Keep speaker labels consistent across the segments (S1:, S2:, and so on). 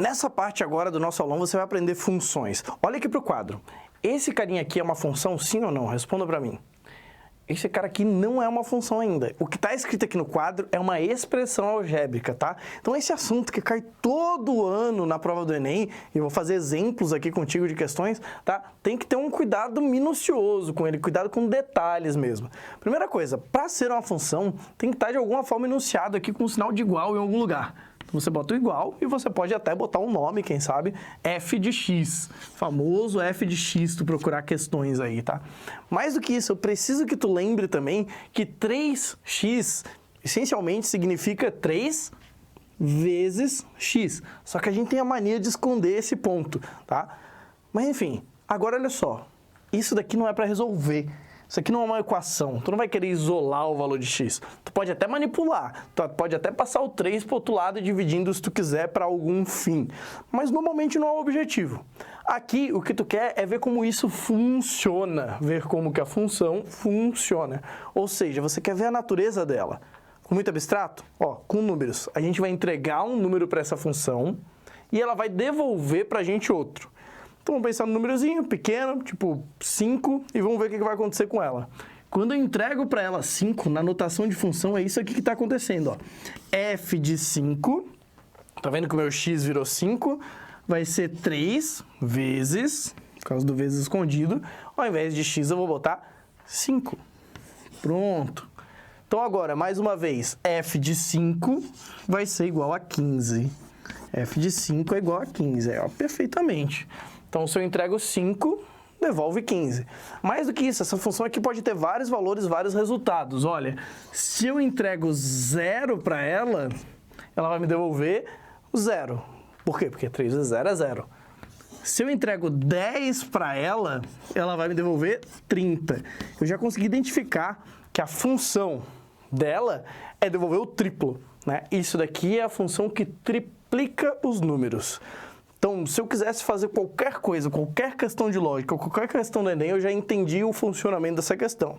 S1: Nessa parte agora do nosso aulão, você vai aprender funções. Olha aqui para o quadro. Esse carinha aqui é uma função, sim ou não? Responda para mim. Esse cara aqui não é uma função ainda. O que está escrito aqui no quadro é uma expressão algébrica, tá? Então, esse assunto que cai todo ano na prova do Enem, e eu vou fazer exemplos aqui contigo de questões, tá? Tem que ter um cuidado minucioso com ele, cuidado com detalhes mesmo. Primeira coisa, para ser uma função, tem que estar de alguma forma enunciado aqui com um sinal de igual em algum lugar. Você bota o igual e você pode até botar um nome, quem sabe, f de x. Famoso f de x, tu procurar questões aí, tá? Mais do que isso, eu preciso que tu lembre também que 3x essencialmente significa 3 vezes x. Só que a gente tem a mania de esconder esse ponto, tá? Mas enfim, agora olha só. Isso daqui não é para resolver. Isso aqui não é uma equação, tu não vai querer isolar o valor de x. Tu pode até manipular, tu pode até passar o 3 para o outro lado dividindo se tu quiser para algum fim. Mas normalmente não é o objetivo. Aqui o que tu quer é ver como isso funciona, ver como que a função funciona. Ou seja, você quer ver a natureza dela. Com muito abstrato? Ó, com números. A gente vai entregar um número para essa função e ela vai devolver para a gente outro. Então, vamos pensar num númerozinho pequeno, tipo 5, e vamos ver o que vai acontecer com ela. Quando eu entrego para ela 5, na notação de função, é isso aqui que está acontecendo, ó. F de 5, tá vendo que o meu x virou 5? Vai ser 3 vezes, por causa do vezes escondido, ao invés de x eu vou botar 5. Pronto. Então, agora, mais uma vez, f de 5 vai ser igual a 15. F de 5 é igual a 15, ó, perfeitamente. Então, se eu entrego 5, devolve 15. Mais do que isso, essa função aqui pode ter vários valores, vários resultados. Olha, se eu entrego 0 para ela, ela vai me devolver o 0. Por quê? Porque 3 vezes 0 é 0. Se eu entrego 10 para ela, ela vai me devolver 30. Eu já consegui identificar que a função dela é devolver o triplo, né? Isso daqui é a função que triplica os números. Então, se eu quisesse fazer qualquer coisa, qualquer questão de lógica, qualquer questão do Enem, eu já entendi o funcionamento dessa questão.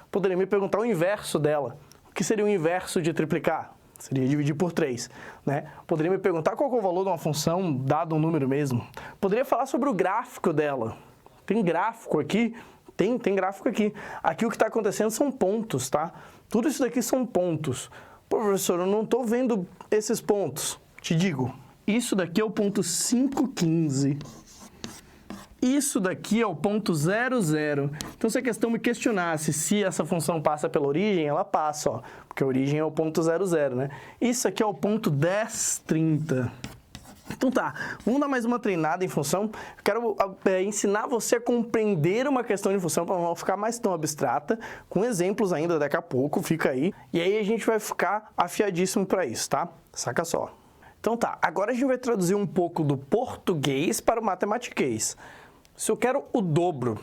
S1: Poderia me perguntar o inverso dela. O que seria o inverso de triplicar? Seria dividir por 3, né? Poderia me perguntar qual é o valor de uma função, dado um número mesmo. Poderia falar sobre o gráfico dela. Tem gráfico aqui? Tem gráfico aqui. Aqui o que está acontecendo são pontos, tá? Tudo isso daqui são pontos. Professor, eu não estou vendo esses pontos. Te digo. Isso daqui é o ponto 515. Isso daqui é o ponto 00. Então, se a questão me questionasse se essa função passa pela origem, ela passa, ó, porque a origem é o ponto 00, né? Isso aqui é o ponto 1030. Então tá, vamos dar mais uma treinada em função. Eu quero ensinar você a compreender uma questão de função para não ficar mais tão abstrata, com exemplos ainda daqui a pouco, fica aí. E aí a gente vai ficar afiadíssimo para isso, tá? Saca só. Então tá, agora a gente vai traduzir um pouco do português para o matematiquês. Se eu quero o dobro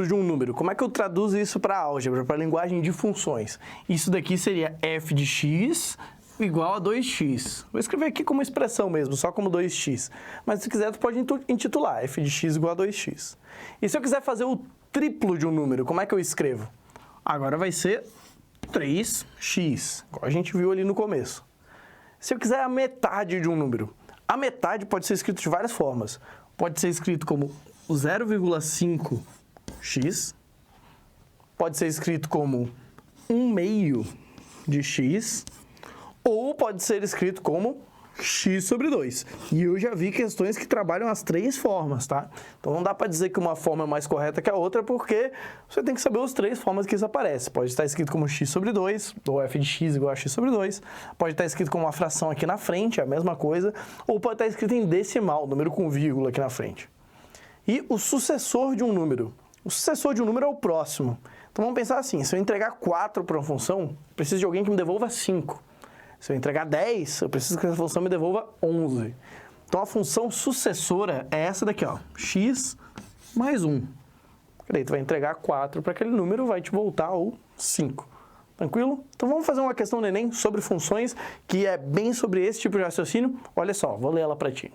S1: de um número, como é que eu traduzo isso para álgebra, para a linguagem de funções? Isso daqui seria f de x igual a 2x. Vou escrever aqui como expressão mesmo, só como 2x. Mas se quiser, tu pode intitular f de x igual a 2x. E se eu quiser fazer o triplo de um número, como é que eu escrevo? Agora vai ser 3x, igual a gente viu ali no começo. Se eu quiser a metade de um número, a metade pode ser escrito de várias formas. Pode ser escrito como 0,5x, pode ser escrito como 1/2 de x, ou pode ser escrito como x sobre 2. E eu já vi questões que trabalham as 3 formas, tá? Então não dá para dizer que uma forma é mais correta que a outra, porque você tem que saber as 3 formas que isso aparece. Pode estar escrito como x sobre 2, ou f de x igual a x sobre 2. Pode estar escrito como uma fração aqui na frente, a mesma coisa. Ou pode estar escrito em decimal, número com vírgula aqui na frente. E o sucessor de um número. O sucessor de um número é o próximo. Então vamos pensar assim, se eu entregar 4 para uma função, preciso de alguém que me devolva 5. Se eu entregar 10, eu preciso que essa função me devolva 11. Então, a função sucessora é essa daqui, ó, x mais 1. Daí, tu vai entregar 4 para aquele número, vai te voltar o 5. Tranquilo? Então, vamos fazer uma questão do Enem sobre funções, que é bem sobre esse tipo de raciocínio. Olha só, vou ler ela para ti.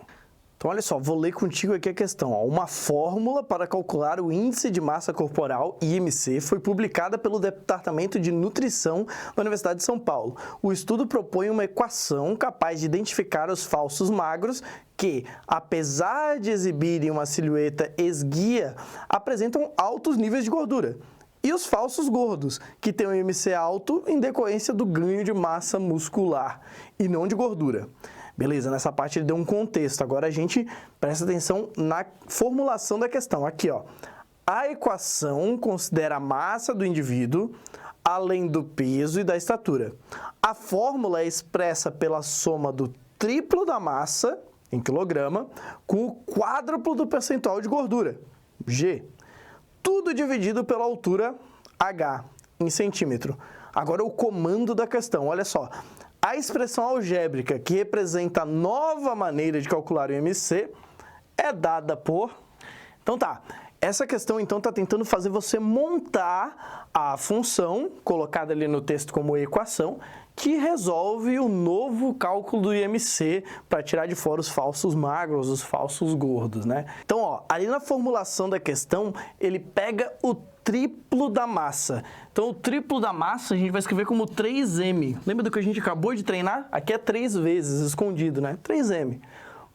S1: Então, olha só, vou ler contigo aqui a questão. Ó. Uma fórmula para calcular o Índice de Massa Corporal, IMC, foi publicada pelo Departamento de Nutrição da Universidade de São Paulo. O estudo propõe uma equação capaz de identificar os falsos magros que, apesar de exibirem uma silhueta esguia, apresentam altos níveis de gordura. E os falsos gordos, que têm um IMC alto em decorrência do ganho de massa muscular e não de gordura. Beleza, nessa parte ele deu um contexto. Agora a gente presta atenção na formulação da questão. Aqui, ó. A equação considera a massa do indivíduo, além do peso e da estatura. A fórmula é expressa pela soma do triplo da massa, em quilograma, com o quádruplo do percentual de gordura, G. Tudo dividido pela altura, H, em centímetro. Agora o comando da questão, olha só. A expressão algébrica que representa a nova maneira de calcular o IMC é dada por... Então tá, essa questão então está tentando fazer você montar a função, colocada ali no texto como equação, que resolve o novo cálculo do IMC para tirar de fora os falsos magros, os falsos gordos, né? Então, ó, ali na formulação da questão, ele pega o triplo da massa. Então, o triplo da massa a gente vai escrever como 3M. Lembra do que a gente acabou de treinar? Aqui é 3 vezes, escondido, né? 3M.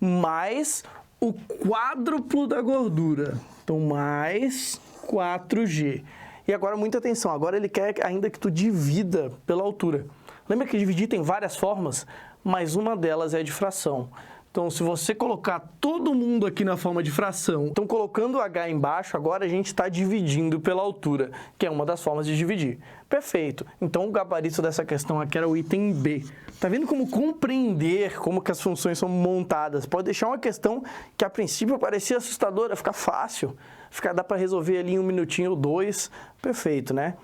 S1: Mais o quádruplo da gordura. Então, mais 4G. E agora, muita atenção. Agora ele quer ainda que tu divida pela altura. Lembra que dividir tem várias formas? Mas uma delas é de fração. Então, se você colocar todo mundo aqui na forma de fração, então colocando o H embaixo, agora a gente está dividindo pela altura, que é uma das formas de dividir. Perfeito. Então, o gabarito dessa questão aqui era o item B. Tá vendo como compreender como que as funções são montadas? Pode deixar uma questão que a princípio parecia assustadora, fica fácil. Dá para resolver ali em 1 minutinho ou 2. Perfeito, né?